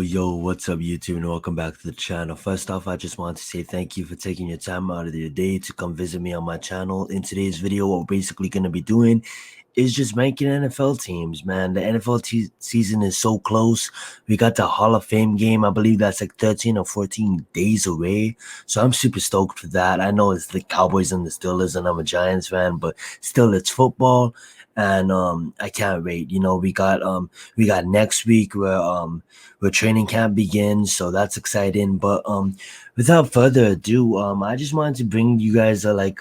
Yo, what's up, YouTube, and welcome back to the channel. First off, I just want to say thank you for taking your time out of your day to come visit me on my channel. In today's video, what we're basically going to be doing is just ranking NFL teams, man. The NFL season is so close. We got the Hall of Fame game. I believe that's like 13 or 14 days away. So I'm super stoked for that. I know it's the Cowboys and the Steelers, and I'm a Giants fan, but still, it's football. And I can't wait. We got next week where training camp begins, so that's exciting. But without further ado, I just wanted to bring you guys a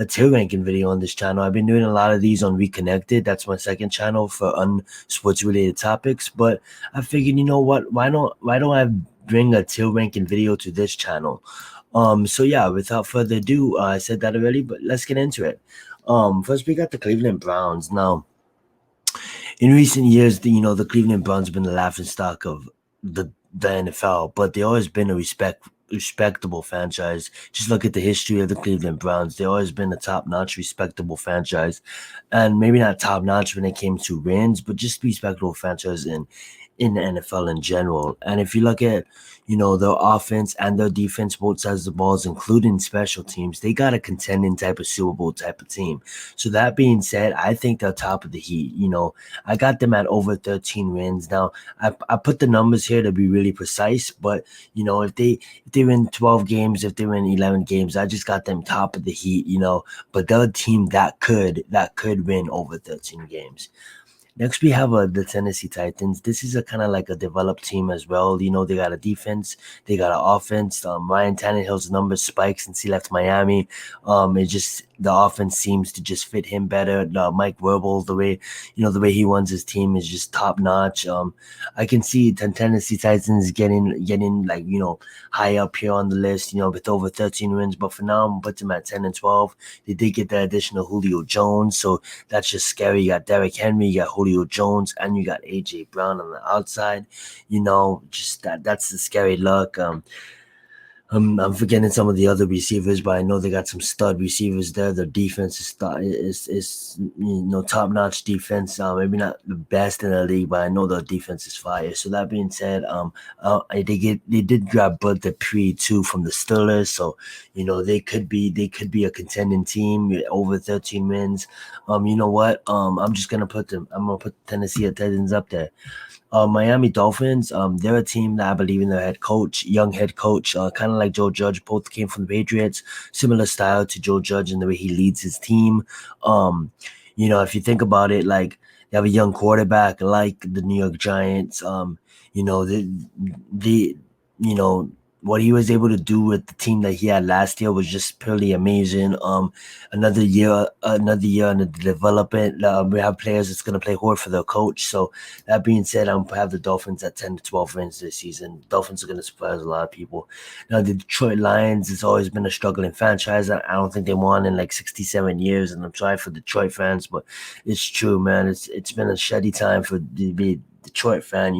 tier ranking video on this channel. I've been doing a lot of these on Reconnected. That's my second channel for unsports related topics. But I figured, you know what? Why don't I bring a tier ranking video to this channel? So yeah, without further ado, I said that already, but let's get into it. First we got the Cleveland Browns. Now, in recent years, the Cleveland Browns have been the laughingstock of the NFL, but they always been a respectable franchise. Just look at the history of the Cleveland Browns. They always been a top-notch, respectable franchise, and maybe not top-notch when it came to wins, but just respectable franchise in the NFL in general. And if you look at, their offense and their defense, both sides of the balls, including special teams, they got a contending type of Super Bowl type of team. So that being said, I think they're top of the heat. I got them at over 13 wins. Now, I put the numbers here to be really precise, but if they win 12 games, if they win 11 games, I just got them top of the heat. But they're a team that could win over 13 games. Next, we have the Tennessee Titans. This is a kind of like a developed team as well. They got a defense, they got an offense. Ryan Tannehill's numbers spiked since he left Miami. The offense seems to just fit him better. Mike Vrabel, the way he runs his team is just top notch. I can see Tennessee Titans getting like high up here on the list. With over 13 wins. But for now, I'm gonna put them at 10 and 12. They did get the addition of Julio Jones, so that's just scary. You got Derrick Henry, you got Julio Jones, and you got AJ Brown on the outside. Just that's the scary look. I'm forgetting some of the other receivers, but I know they got some stud receivers there. Their defense is top notch defense. Maybe not the best in the league, but I know their defense is fire. So that being said, they did grab Bud Dupree too from the Steelers, so they could be a contending team with over 13 wins. You know what? I'm gonna put Tennessee Titans up there. Miami Dolphins, they're a team that I believe in their young head coach, kind of like Joe Judge. Both came from the Patriots, similar style to Joe Judge in the way he leads his team. If you think about it, like they have a young quarterback like the New York Giants. What he was able to do with the team that he had last year was just purely amazing. Another year in the development. We have players that's going to play hard for their coach. So that being said, I'm going to have the Dolphins at 10 to 12 wins this season. Dolphins are going to surprise a lot of people. Now, the Detroit Lions has always been a struggling franchise. I don't think they won in like 67 years, and I'm sorry for Detroit fans, but it's true, man. It's been a shitty time for to be a Detroit fan,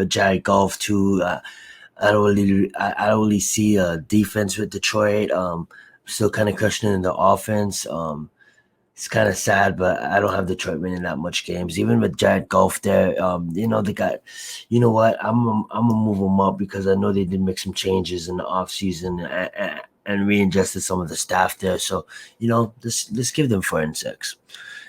Jared Goff too. I don't really see a defense with Detroit. Still kind of questioning the offense. It's kind of sad, but I don't have Detroit winning that much games. Even with Jared Goff there, they got, what? I'm gonna move them up because I know they did make some changes in the offseason and readjusted some of the staff there. So, let's give them 4 and 6.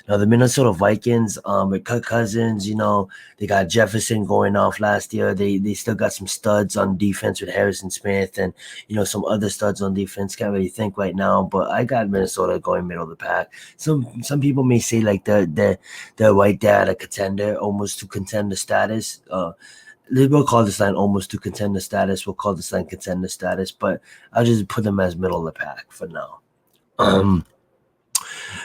Now, the Minnesota Vikings, with Kirk Cousins, they got Jefferson going off last year. They still got some studs on defense with Harrison Smith and, some other studs on defense. Can't really think right now, but I got Minnesota going middle of the pack. Some people may say like they're right there at a contender, almost to contender status. We'll call this line almost to contender status. We'll call this line contender status, but I'll just put them as middle of the pack for now.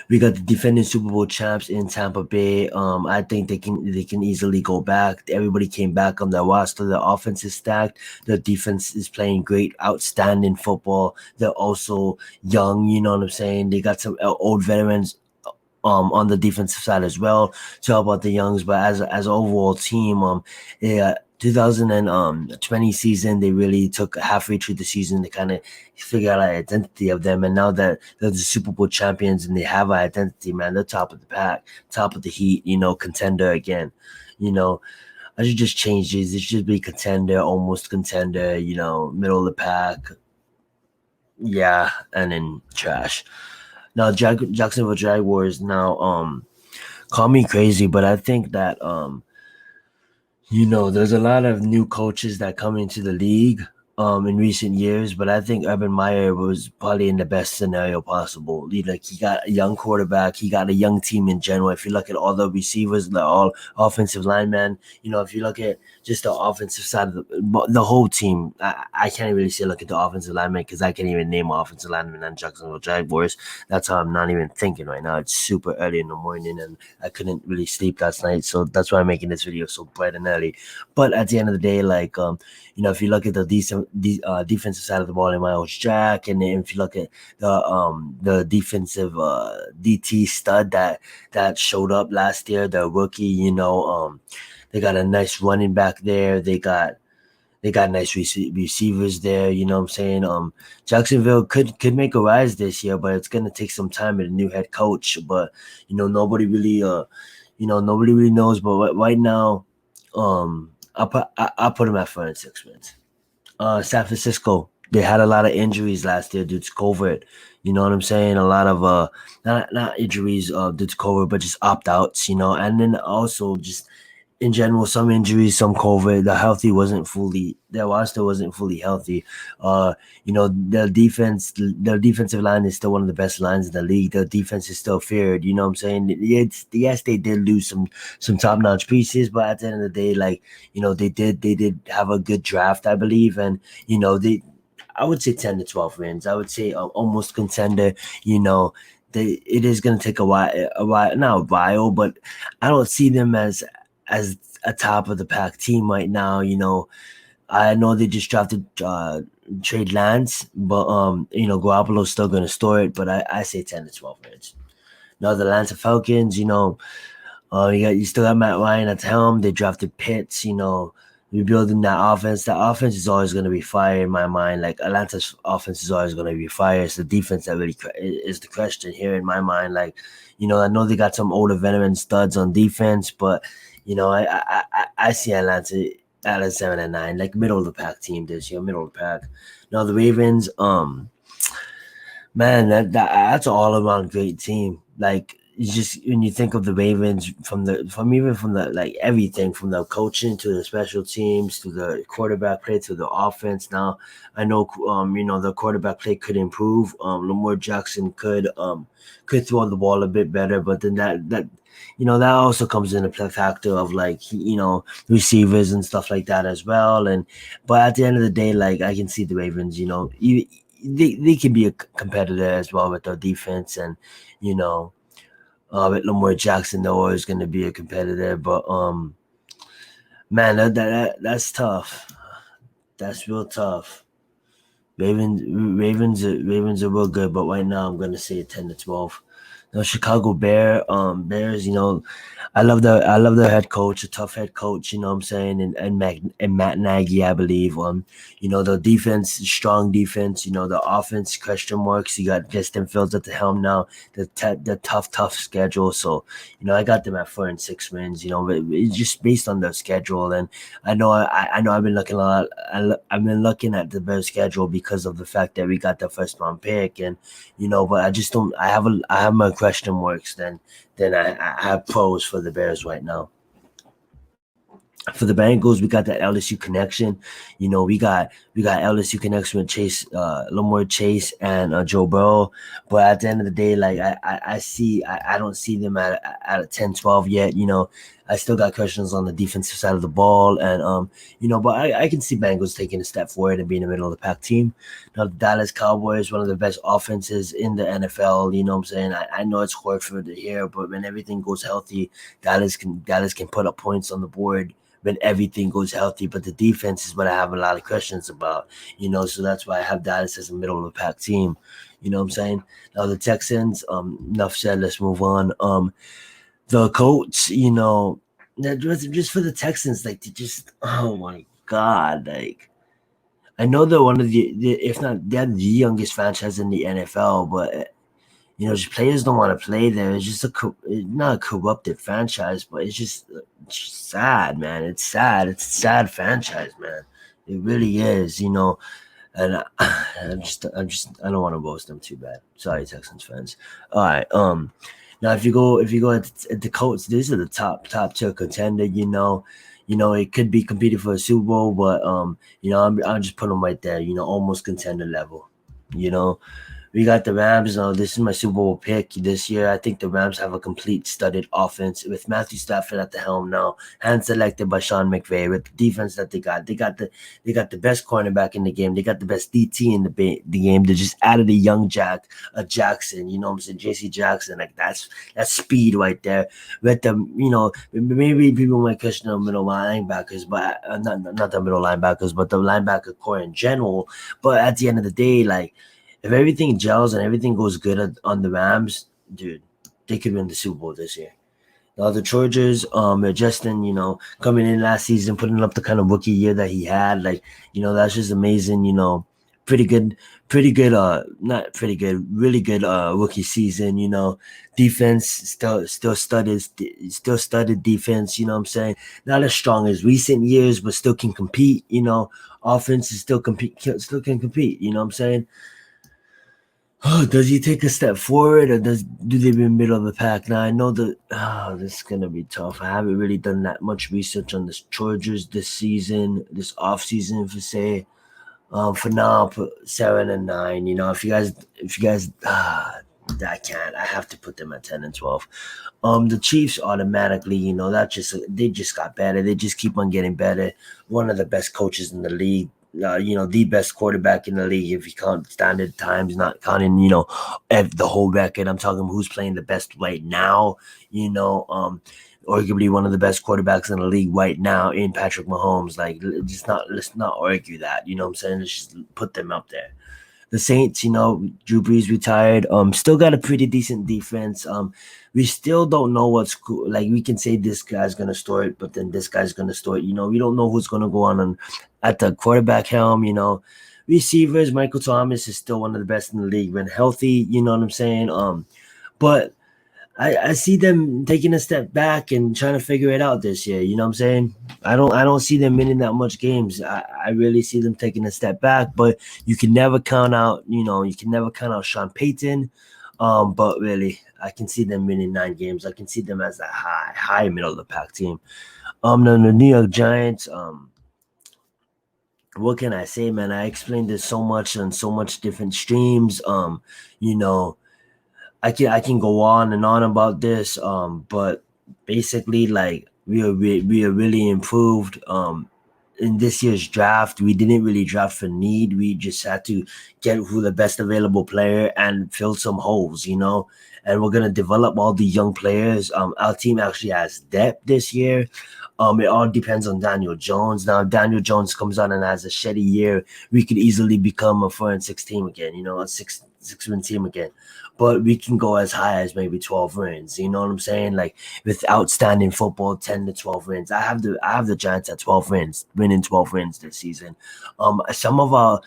We got the defending Super Bowl champs in Tampa Bay. I think they can easily go back. Everybody came back on their roster. Their offense is stacked. Their defense is playing great, outstanding football. They're also young. You know what I'm saying? They got some old veterans on the defensive side as well to help out the youngs. But as an overall team, 2020 season, they really took halfway through the season to kind of figure out an identity of them. And now that they're the Super Bowl champions and they have an identity, man, they're top of the pack, top of the heat, contender again. I should just change these. It should be contender, almost contender, middle of the pack. Yeah, and then trash. Now Jacksonville Jaguars now call me crazy, but I think that there's a lot of new coaches that come into the league in recent years, but I think Urban Meyer was probably in the best scenario possible. He got a young quarterback, he got a young team in general. If you look at all the receivers, they're all offensive linemen. If you look at just the offensive side of the whole team, I can't really say look at the offensive linemen because I can't even name offensive linemen on Jacksonville Jaguars. That's how I'm not even thinking right now. It's super early in the morning and I couldn't really sleep last night, so that's why I'm making this video so bright and early. But at the end of the day, if you look at the defensive side of the ball in Miles Jack, and then if you look at the defensive DT stud that showed up last year, the rookie, they got a nice running back there. They got nice receivers there. You know what I'm saying? Jacksonville could make a rise this year, but it's gonna take some time with a new head coach. But nobody really knows. But right now, I'll put them at 4-6 wins. San Francisco, they had a lot of injuries last year due to COVID. You know what I'm saying? A lot of not injuries due to COVID, but just opt outs. And then also just in general, some injuries, some COVID. Their roster wasn't fully healthy. The defensive line is still one of the best lines in the league. The defense is still feared. You know what I'm saying? Yes, they did lose some top notch pieces, but at the end of the day, they did have a good draft, I believe, and I would say 10 to 12 wins. I would say almost contender. It is going to take not a while, but I don't see them as a top of the pack team right now. I know they just drafted Trade Lance, but Garoppolo's still gonna store it. But I say 10 to 12 wins. Now the Atlanta Falcons, you still got Matt Ryan at the helm. They drafted Pitts, rebuilding that offense. That offense is always gonna be fire in my mind. Like Atlanta's offense is always gonna be fire. It's the defense that really is the question here in my mind. I know they got some older veteran studs on defense, but I see Atlanta at a 7 and 9, like middle of the pack team this year, middle of the pack. Now the Ravens, man, that's an all around great team. Like it's just when you think of the Ravens from the like everything from the coaching to the special teams to the quarterback play to the offense. Now I know the quarterback play could improve. Lamar Jackson could throw the ball a bit better, but then that also comes in a factor of receivers and stuff like that as well. But at the end of the day, I can see the Ravens. They can be a competitor as well with their defense, and with Lamar Jackson, they're always going to be a competitor. But man, that's tough. That's real tough. Ravens are real good, but right now I'm gonna say 10 to 12. Chicago Bears. I love their head coach, a tough head coach. You know what I'm saying, and Matt Nagy, I believe. The defense, strong defense. The offense, question marks. You got Justin Fields at the helm now. The tough schedule. So I got them at 4-6 wins. But it's just based on their schedule, and I know I've been looking a lot. I've been looking at the Bears schedule because of the fact that we got the first round pick, and but I just don't. I have my question marks than I have pros for the Bears right now. For the Bengals, we got that LSU connection. We got LSU connection with Lamar Chase, and Joe Burrow. But at the end of the day, I don't see them at a 10-12 yet. I still got questions on the defensive side of the ball, and but I can see Bengals taking a step forward and being a middle of the pack team. Now the Dallas Cowboys, one of the best offenses in the NFL. You know what I'm saying? I know it's hard for to hear, but when everything goes healthy, Dallas can put up points on the board when everything goes healthy. But the defense is what I have a lot of questions about, so that's why I have Dallas as a middle of the pack team. You know what I'm saying? Now the Texans, enough said, let's move on. The Colts, just for the Texans, they just, oh my God, I know they're one of if not, they're the youngest franchise in the NFL, but Just players don't want to play there. It's just not a corrupted franchise, but it's just sad, man. It's sad. It's a sad franchise, man. It really is, And I don't want to roast them too bad. Sorry, Texans fans. All right. Now if you go at the Colts, these are the top tier contender. It could be competing for a Super Bowl, but I'm just putting them right there. Almost contender level. You know, we got the Rams. This is my Super Bowl pick this year. I think the Rams have a complete studded offense with Matthew Stafford at the helm now, hand selected by Sean McVay. With the defense that they got the best cornerback in the game. They got the best DT in the game. They just added a Jackson. You know what I'm saying? JC Jackson. Like that's speed right there. With them, maybe people might question the middle linebackers, but not the middle linebackers, but the linebacker core in general. But at the end of the day, like, if everything gels and everything goes good on the Rams, dude, they could win the Super Bowl this year. Now the Chargers, Justin, coming in last season, putting up the kind of rookie year that he had, like, that's just amazing. Pretty good, not pretty good, really good rookie season. Defense still studded defense. You know what I'm saying? Not as strong as recent years, but still can compete. Offense is still can compete. You know what I'm saying? Does he take a step forward, or do they be middle of the pack? Now I know that this is gonna be tough. I haven't really done that much research on the Chargers this season, this off season for say. For now, I'll put 7 and 9. If you guys, I can't. I have to put them at 10 and 12. The Chiefs automatically, they just got better. They just keep on getting better. One of the best coaches in the league. The best quarterback in the league if you count standard times, not counting, the whole record. I'm talking who's playing the best right now. Arguably one of the best quarterbacks in the league right now in Patrick Mahomes. Like, let's not argue that. You know what I'm saying? Let's just put them up there. The Saints, Drew Brees retired. Still got a pretty decent defense. We still don't know what's cool. Like, we can say this guy's gonna start, but then this guy's gonna start. We don't know who's gonna go on at the quarterback helm. Receivers. Michael Thomas is still one of the best in the league when healthy. You know what I'm saying? But I see them taking a step back and trying to figure it out this year. You know what I'm saying? I don't see them winning that much games. I really see them taking a step back, but you can never count out, Sean Payton. But really, I can see them winning 9 games. I can see them as a high middle of the pack team. The New York Giants, what can I say, man? I explained this so much on so much different streams. You know, I can go on and on about this, but basically, like, we are really improved. In this year's draft, we didn't really draft for need. We just had to get who the best available player and fill some holes, And we're gonna develop all the young players. Our team actually has depth this year. It all depends on Daniel Jones. Now, if Daniel Jones comes on and has a shitty year, we could easily become a 4-6 team again. A six-win team again. But we can go as high as maybe 12 wins. You know what I'm saying? Like, with outstanding football, 10 to 12 wins. I have the Giants at 12 wins, winning 12 wins this season. Some of our,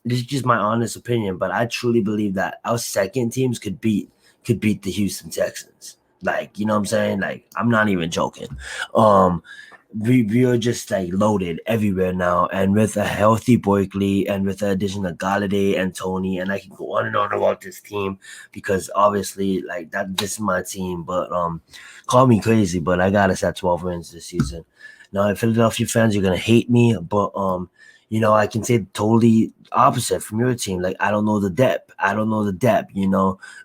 this is just my honest opinion, but I truly believe that our second teams could beat the Houston Texans. Like, you know what I'm saying? Like, I'm not even joking. We are just like loaded everywhere now, and with a healthy Barkley and with the addition of Galladay and Tony, and I can go on and on about this team because obviously, like, this is my team. But call me crazy, but I got us at 12 wins this season. Now, Philadelphia fans, you're gonna hate me, but I can say totally opposite from your team. Like, I don't know the depth.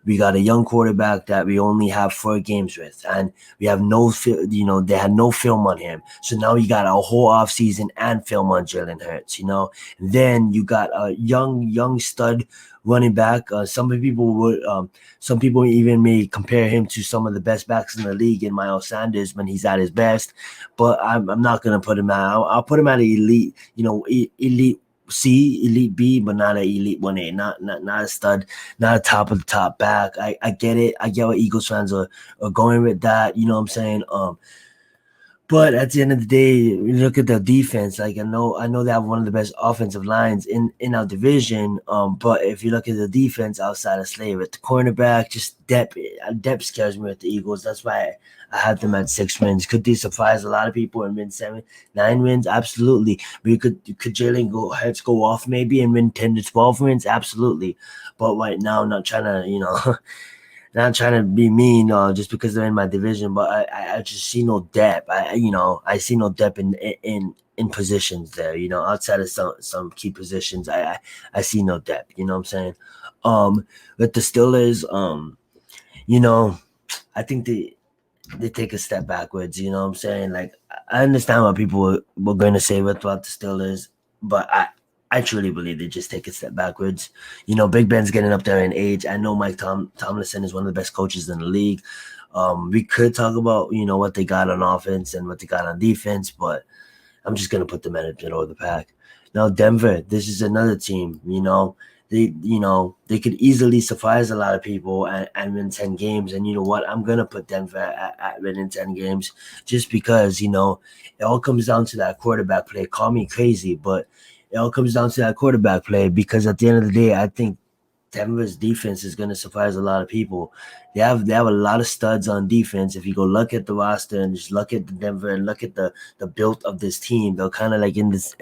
We got a young quarterback that we only have 4 games with, and we have no they had no film on him. So now you got a whole offseason and film on Jalen Hurts, And then you got a young stud running back. Some people even may compare him to some of the best backs in the league in Miles Sanders when he's at his best. But I'm not gonna put him at. I'll put him at an elite, elite C, elite B, but not an elite 1A, not a stud, not a top of the top back. I get it. I get what Eagles fans are going with that. You know what I'm saying? But at the end of the day, you look at the defense. Like I know they have one of the best offensive lines in our division. But if you look at the defense outside of Slade, with the cornerback, just depth scares me with the Eagles. That's why I had them at 6 wins. Could they surprise a lot of people and win 7, 9 wins? Absolutely. But could Jalen go heads go off maybe and win 10 to 12 wins? Absolutely. But right now, I'm not trying to not trying to be mean just because they're in my division, but I just see no depth. I see no depth in positions there. Outside of some key positions, I see no depth. You know what I'm saying? With the Steelers, you know, I think they take a step backwards. You know what I'm saying? Like I understand what people were going to say about the Steelers, but I truly believe they just take a step backwards. Big Ben's getting up there in age. I know Mike Tomlinson is one of the best coaches in the league. We could talk about what they got on offense and what they got on defense, but I'm just gonna put them at the middle of the pack. Now Denver, this is another team. They could easily surprise a lot of people and win 10 games. And you know what? I'm gonna put Denver at winning 10 games just because it all comes down to that quarterback play. Call me crazy, but it all comes down to that quarterback play because at the end of the day, I think Denver's defense is going to surprise a lot of people. They have a lot of studs on defense. If you go look at the roster and just look at the Denver and look at the build of this team, they're kind of like in this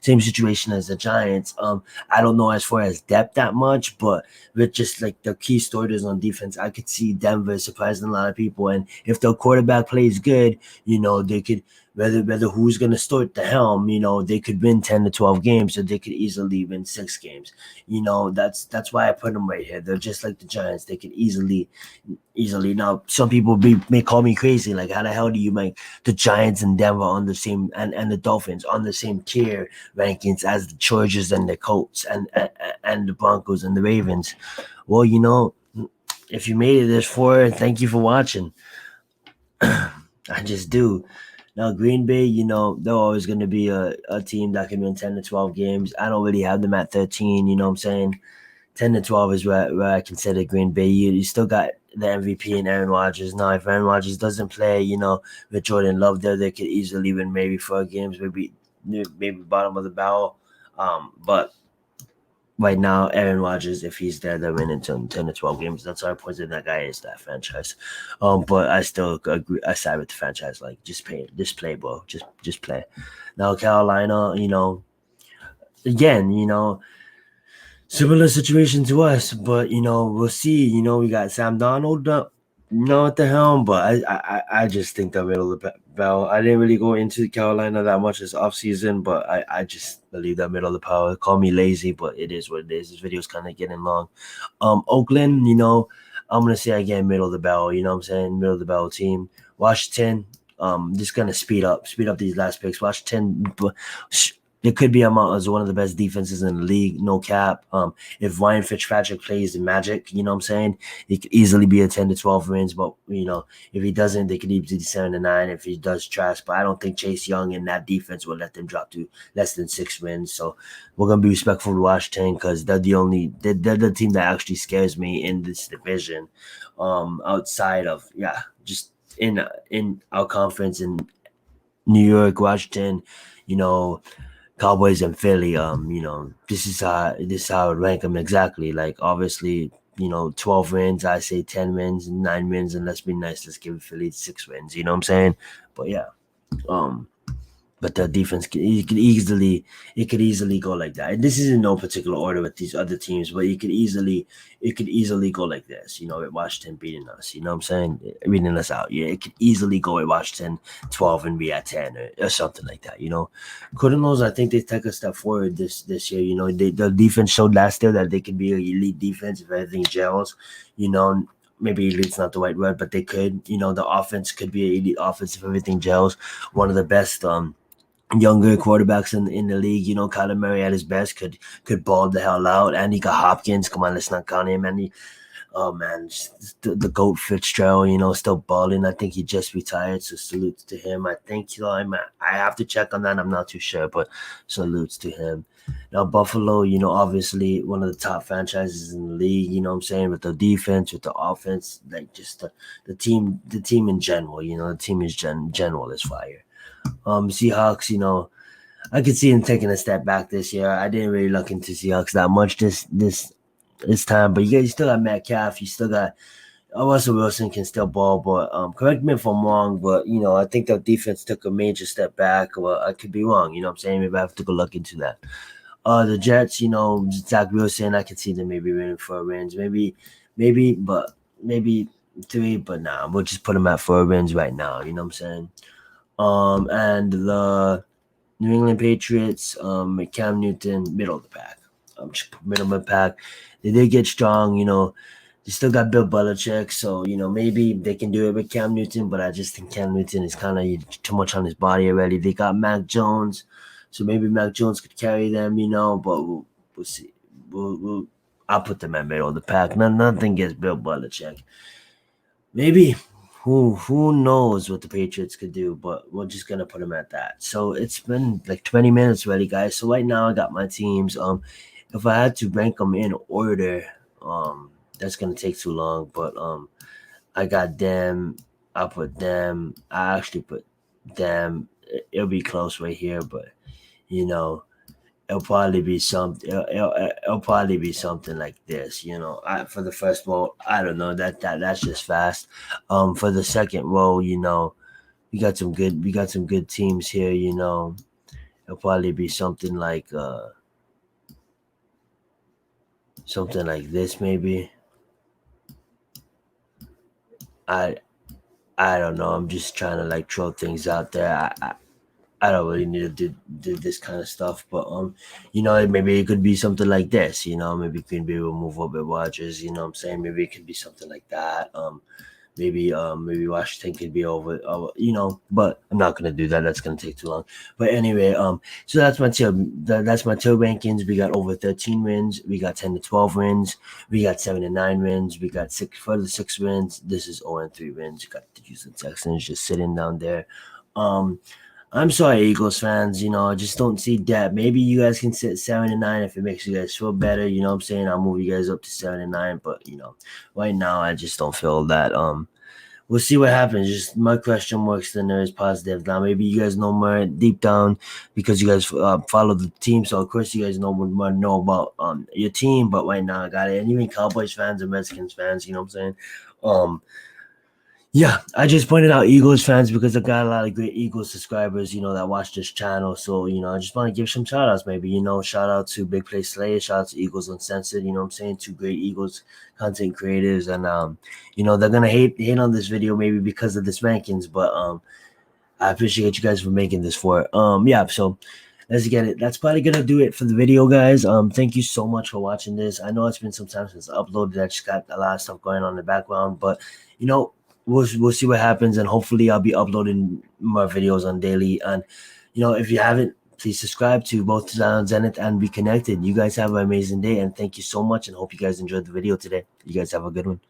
same situation as the Giants. I don't know as far as depth that much, but with just like the key starters on defense, I could see Denver surprising a lot of people. And if their quarterback plays good, they could whether who's going to start the helm, they could win 10 to 12 games, or they could easily win 6 games. That's why I put them right here. They're just like the Giants. They could easily. Now, some people may call me crazy. Like, how the hell do you make the Giants and Denver on the same and the Dolphins on the same tier rankings as the Chargers and the Colts and the Broncos and the Ravens? Well, if you made it this far, thank you for watching. I just do. Now, Green Bay, they're always going to be a team that can win 10 to 12 games. I don't really have them at 13, you know what I'm saying? 10 to 12 is where I consider Green Bay. You still got the MVP and Aaron Rodgers. Now, if Aaron Rodgers doesn't play, with Jordan Love there, they could easily win maybe 4 games, maybe bottom of the barrel. But right now, Aaron Rodgers, if he's there, they're winning 10 to 12 games. That's how important that guy is, that franchise. But I still agree. I side with the franchise. Like, just play, bro. Just play. Now, Carolina, again, similar situation to us, but we'll see. We got Sam Donald, at the helm, but I just think the middle of the bell. I didn't really go into Carolina that much this offseason, but I just believe that middle of the power. Call me lazy, but it is what it is. This video's kind of getting long. Oakland, I'm gonna say again middle of the bell. You know what I'm saying? Middle of the bell team. Washington, just gonna speed up these last picks. Washington, it could be as one of the best defenses in the league, no cap. If Ryan Fitzpatrick plays the Magic, you know what I'm saying, he could easily be a 10 to 12 wins. But if he doesn't, they could easily be 7 to 9 if he does trash. But I don't think Chase Young and that defense will let them drop to less than 6 wins. So we're gonna be respectful to Washington because they're the team that actually scares me in this division. Outside of just in our conference in New York, Washington, Cowboys and Philly, this is how I would rank them exactly. Like obviously, 12 wins, I say 10 wins, 9 wins, and let's be nice, let's give Philly 6 wins. You know what I'm saying? But yeah, but the defense it could easily go like that. And this is in no particular order with these other teams, but it could easily go like this. With Washington beating us. You know what I'm saying? Beating us out. Yeah, it could easily go with Washington 12 and be at 10 or something like that. Cardinals, I think they take a step forward this year. The defense showed last year that they could be an elite defense if everything gels. Maybe elite's not the right word, but they could. The offense could be an elite offense if everything gels. One of the best younger quarterbacks in the league. Kyler Murray at his best could ball the hell out. And he got Hopkins. Come on, let's not count him. And Oh man, the GOAT Fitzgerald, still balling. I think he just retired, so salutes to him. I think I have to check on that. I'm not too sure, but salutes to him. Now Buffalo, obviously one of the top franchises in the league. You know what I'm saying, with the defense, with the offense, like just the team in general. The team is general is fire. Seahawks, I could see him taking a step back this year. I didn't really look into Seahawks that much this time, but you still got Metcalf, you still got Russell Wilson can still ball, but correct me if I'm wrong, but I think the defense took a major step back. Well, I could be wrong, you know what I'm saying? Maybe I have to go look into that. The Jets, Zach Wilson, I could see them maybe winning 4 wins, but maybe 3, but nah, we'll just put them at 4 wins right now, you know what I'm saying? And the New England Patriots, Cam Newton, middle of the pack. Just middle of the pack. They did get strong, They still got Bill Belichick, so maybe they can do it with Cam Newton, but I just think Cam Newton is kind of too much on his body already. They got Mac Jones, so maybe Mac Jones could carry them, but we'll see. I'll put them at middle of the pack. Nothing against Bill Belichick. Maybe who knows what the Patriots could do, but we're just gonna put them at that. So it's been like 20 minutes already, guys. So right now I got my teams. If I had to rank them in order, that's gonna take too long. But I got them. I put them. I actually put them. It'll be close right here, but you know, it'll probably be something. It'll probably be something like this. For the first row, I don't know that's just fast. For the second row, we got some good teams here. It'll probably be something like this maybe. I I don't know. I'm just trying to like throw things out there. I don't really need to do this kind of stuff, but maybe it could be something like this. Maybe it could be remove a bit watches. You know what I'm saying? Maybe it could be something like that. Maybe Washington could be over, but I'm not gonna do that. That's gonna take too long. But anyway, so that's my that's my tier rankings. We got over 13 wins. We got 10 to 12 wins. We got 7 to 9 wins. We got 6 wins. This is 0 and 3 wins. You got the Houston Texans just sitting down there. I'm sorry, Eagles fans. I just don't see that. Maybe you guys can sit 7 and 9 if it makes you guys feel better. You know what I'm saying? I'll move you guys up to 7 and 9. But right now I just don't feel that. We'll see what happens. Just my question marks than there is positive. Now maybe you guys know more deep down because you guys follow the team. So of course you guys know about your team. But right now I got it. And even Cowboys fans and Redskins fans. You know what I'm saying? Yeah, I just pointed out Eagles fans because I got a lot of great Eagles subscribers, that watch this channel. So, I just want to give some shout outs, maybe, shout out to Big Play Slayer, shout out to Eagles Uncensored, you know what I'm saying? 2 great Eagles content creators. And, they're going to hate on this video maybe because of this rankings, but I appreciate you guys for making this for it. Yeah, so let's get it. That's probably going to do it for the video, guys. Thank you so much for watching this. I know it's been some time since I uploaded. I just got a lot of stuff going on in the background, but, we'll see what happens, and hopefully I'll be uploading more videos on daily. And if you haven't, please subscribe to both Zenith and Be Connected. You guys have an amazing day, and thank you so much, and hope you guys enjoyed the video today. You guys have a good one.